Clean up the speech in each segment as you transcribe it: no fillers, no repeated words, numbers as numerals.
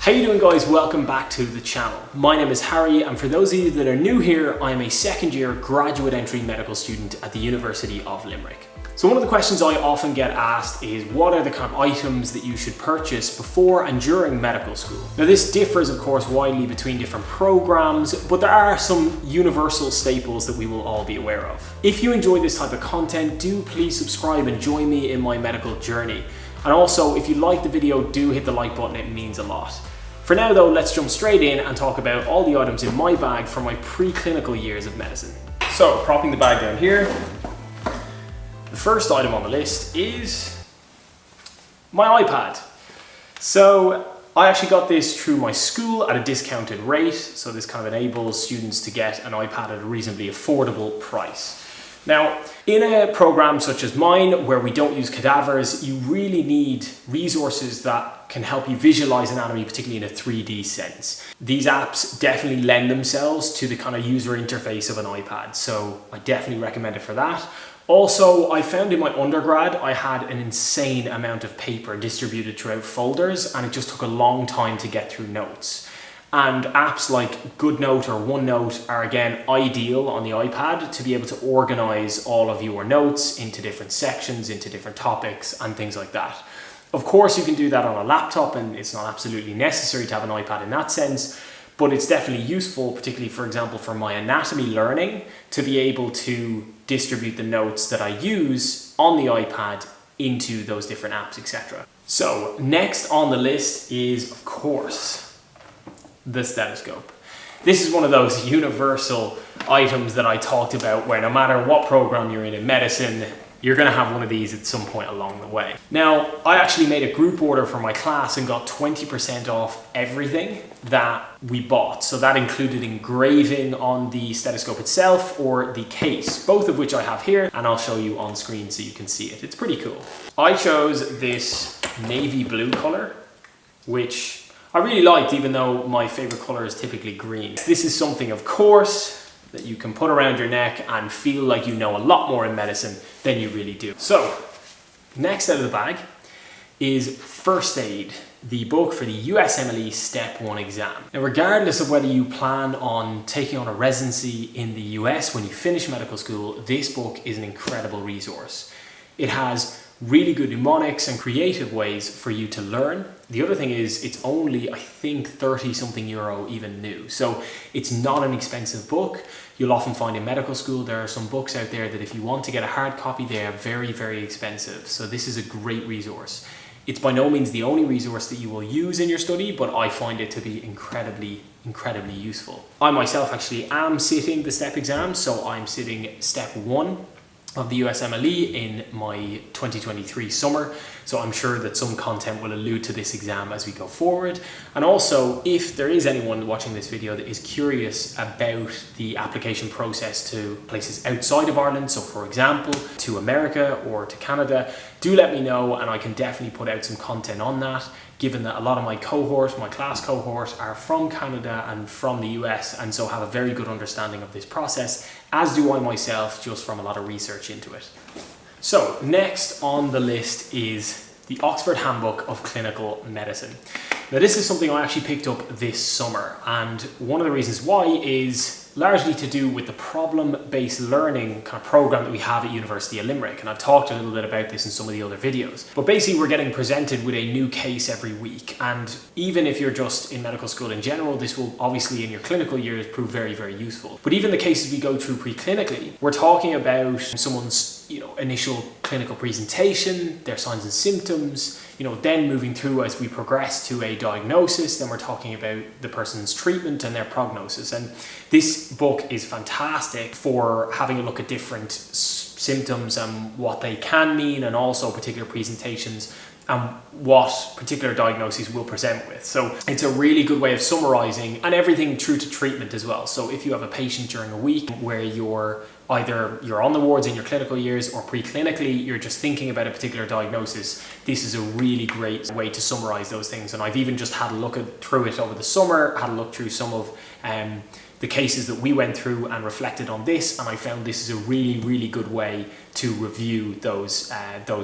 How you doing, guys? Welcome back to the channel. My name is Harry, and for those of you that are new here, I am a second year graduate entry medical student at the University of Limerick. So one of the questions I often get asked is what are the kind of items that you should purchase before and during medical school? Now this differs of course widely between different programs, but there are some universal staples that we will all be aware of. If you enjoy this type of content, do please subscribe and join me in my medical journey. And also, if you like the video, do hit the like button, it means a lot. For now though, let's jump straight in and talk about all the items in my bag from my preclinical years of medicine. So, propping the bag down here, the first item on the list is my iPad. So, I actually got this through my school at a discounted rate, so this kind of enables students to get an iPad at a reasonably affordable price. Now, in a program such as mine, where we don't use cadavers, you really need resources that can help you visualize anatomy, particularly in a 3D sense. These apps definitely lend themselves to the kind of user interface of an iPad, so I definitely recommend it for that. Also, I found in my undergrad, I had an insane amount of paper distributed throughout folders, and it just took a long time to get through notes. And apps like GoodNote or OneNote are again ideal on the iPad to be able to organize all of your notes into different sections, into different topics and things like that. Of course, you can do that on a laptop and it's not absolutely necessary to have an iPad in that sense, but it's definitely useful, particularly for example, for my anatomy learning, to be able to distribute the notes that I use on the iPad into those different apps, etc. So next on the list is, of course, the stethoscope. This is one of those universal items that I talked about where no matter what program you're in medicine, you're going to have one of these at some point along the way. Now, I actually made a group order for my class and got 20% off everything that we bought. So that included engraving on the stethoscope itself or the case, both of which I have here, and I'll show you on screen so you can see it. It's pretty cool. I chose this navy blue color, which I really liked, even though my favorite color is typically green. This is something, of course, that you can put around your neck and feel like you know a lot more in medicine than you really do. So, next out of the bag is First Aid, the book for the USMLE Step 1 exam. Now, regardless of whether you plan on taking on a residency in the US when you finish medical school, this book is an incredible resource. It has really good mnemonics and creative ways for you to learn. The other thing is it's only, I think, 30 something euro even new. So it's not an expensive book. You'll often find in medical school there are some books out there that if you want to get a hard copy, they are very, very expensive. So this is a great resource. It's by no means the only resource that you will use in your study, but I find it to be incredibly useful. I myself actually am sitting the STEP exam, so I'm sitting Step 1 of the USMLE in my 2023 summer, so I'm sure that some content will allude to this exam as we go forward. And also, if there is anyone watching this video that is curious about the application process to places outside of Ireland, so for example to America or to Canada, do let me know and I can definitely put out some content on that, given that a lot of my cohort, my class cohort, are from Canada and from the US, and so have a very good understanding of this process, as do I myself, just from a lot of research into it. So next on the list is the Oxford Handbook of Clinical Medicine. Now this is something I actually picked up this summer, and one of the reasons why is largely to do with the problem-based learning kind of program that we have at University of Limerick, and I've talked a little bit about this in some of the other videos. But basically we're getting presented with a new case every week, and even if you're just in medical school in general, this will obviously in your clinical years prove very, very useful. But even the cases we go through preclinically, we're talking about someone's initial clinical presentation, their signs and symptoms, then moving through as we progress to a diagnosis, then we're talking about the person's treatment and their prognosis. And this book is fantastic for having a look at different symptoms and what they can mean, and also particular presentations and what particular diagnoses we'll present with. So it's a really good way of summarizing, and everything through to treatment as well. So if you have a patient during a week where you're on the wards in your clinical years or preclinically, you're just thinking about a particular diagnosis, this is a really great way to summarize those things. And I've even just had a look through it over the summer, had a look through some of the cases that we went through and reflected on this, and I found this is a really, really good way to review those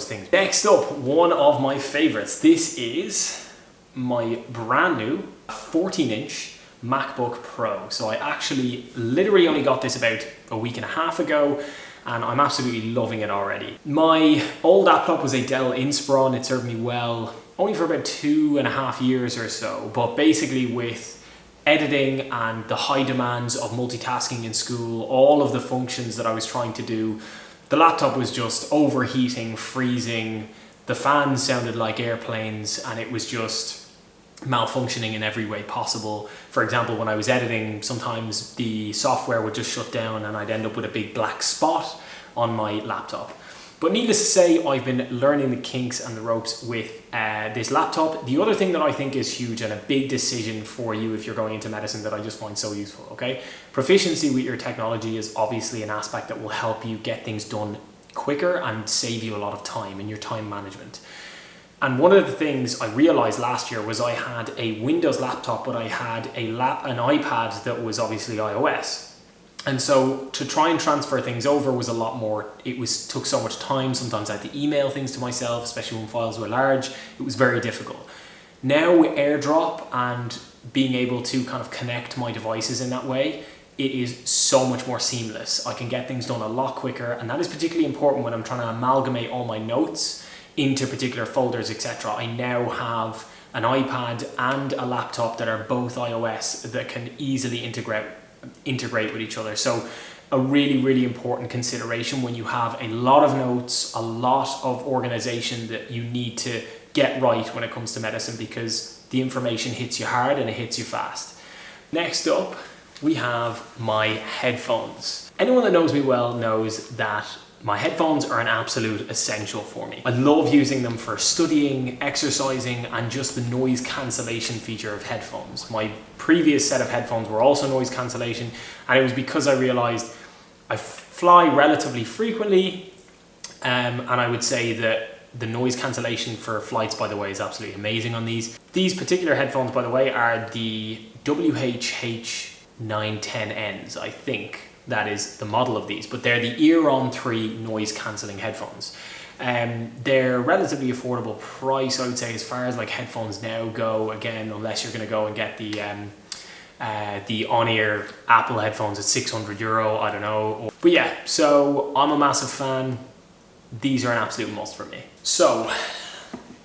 things. Next up, one of my favorites. This is my brand new 14-inch MacBook Pro. So I actually literally only got this about a week and a half ago, and I'm absolutely loving it already. My old laptop was a Dell Inspiron. It served me well only for about 2.5 years or so, but basically with editing and the high demands of multitasking in school, all of the functions that I was trying to do, the laptop was just overheating, freezing, the fans sounded like airplanes, and it was just malfunctioning in every way possible. For example, when I was editing, sometimes the software would just shut down and I'd end up with a big black spot on my laptop. But needless to say, I've been learning the kinks and the ropes with this laptop. The other thing that I think is huge and a big decision for you if you're going into medicine that I just find so useful, okay? Proficiency with your technology is obviously an aspect that will help you get things done quicker and save you a lot of time in your time management. And one of the things I realized last year was I had a Windows laptop, but I had an iPad that was obviously iOS. And so to try and transfer things over was a lot more, took so much time. Sometimes I had to email things to myself, especially when files were large. It was very difficult. Now with AirDrop and being able to kind of connect my devices in that way, it is so much more seamless. I can get things done a lot quicker, and that is particularly important when I'm trying to amalgamate all my notes into particular folders, etc. I now have an iPad and a laptop that are both iOS that can easily integrate with each other. So a really, really important consideration when you have a lot of notes, a lot of organization that you need to get right when it comes to medicine, because the information hits you hard and it hits you fast. Next up, we have my headphones. Anyone that knows me well knows that my headphones are an absolute essential for me. I love using them for studying, exercising, and just the noise cancellation feature of headphones. My previous set of headphones were also noise cancellation, and it was because I realized I fly relatively frequently, and I would say that the noise cancellation for flights, by the way, is absolutely amazing on these. These particular headphones, by the way, are the WHH910Ns, I think. That is the model of these, but they're the Ear-On 3 noise cancelling headphones. They're relatively affordable price, I would say, as far as like headphones now go. Again, unless you're going to go and get the on-ear Apple headphones at €600, I don't know. But yeah, so I'm a massive fan. These are an absolute must for me. So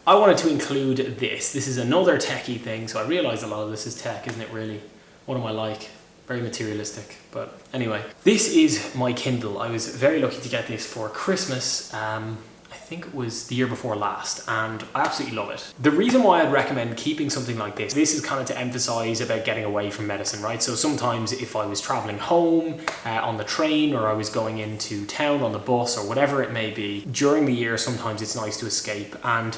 I wanted to include this. This is another techie thing. So I realize a lot of this is tech, isn't it really? What am I like? Very materialistic, but anyway. This is my Kindle. I was very lucky to get this for Christmas. I think it was the year before last, and I absolutely love it. The reason why I'd recommend keeping something like this is kind of to emphasize about getting away from medicine, right? So sometimes if I was traveling home on the train, or I was going into town on the bus, or whatever it may be, during the year, sometimes it's nice to escape. And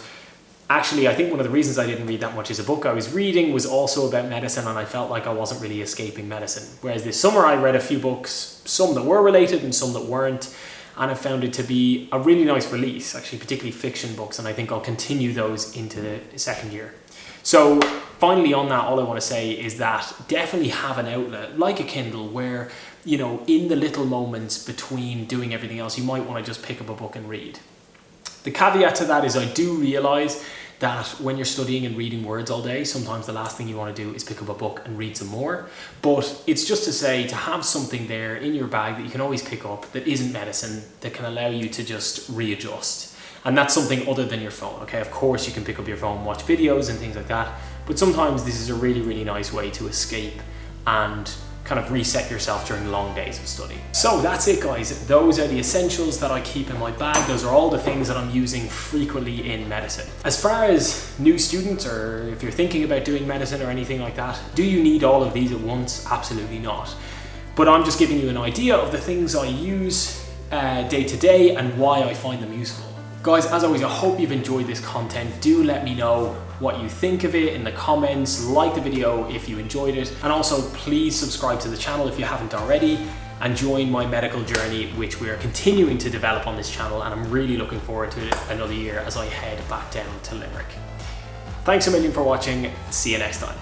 actually, I think one of the reasons I didn't read that much is a book I was reading was also about medicine, and I felt like I wasn't really escaping medicine. Whereas this summer I read a few books, some that were related and some that weren't, and I found it to be a really nice release, actually, particularly fiction books, and I think I'll continue those into the second year. So finally on that, all I want to say is that definitely have an outlet like a Kindle where, you know, in the little moments between doing everything else, you might want to just pick up a book and read. The caveat to that is I do realize that when you're studying and reading words all day, sometimes the last thing you want to do is pick up a book and read some more. But it's just to say to have something there in your bag that you can always pick up that isn't medicine, that can allow you to just readjust. And that's something other than your phone, okay? Of course you can pick up your phone, watch videos and things like that, but sometimes this is a really, really nice way to escape and kind of reset yourself during long days of study. So that's it, guys. Those are the essentials that I keep in my bag. Those are all the things that I'm using frequently in medicine. As far as new students, or if you're thinking about doing medicine or anything like that, do you need all of these at once? Absolutely not. But I'm just giving you an idea of the things I use day to day and why I find them useful. Guys, as always, I hope you've enjoyed this content. Do let me know what you think of it in the comments, like the video if you enjoyed it, and also please subscribe to the channel if you haven't already, and join my medical journey, which we are continuing to develop on this channel, and I'm really looking forward to another year as I head back down to Limerick. Thanks a million for watching. See you next time.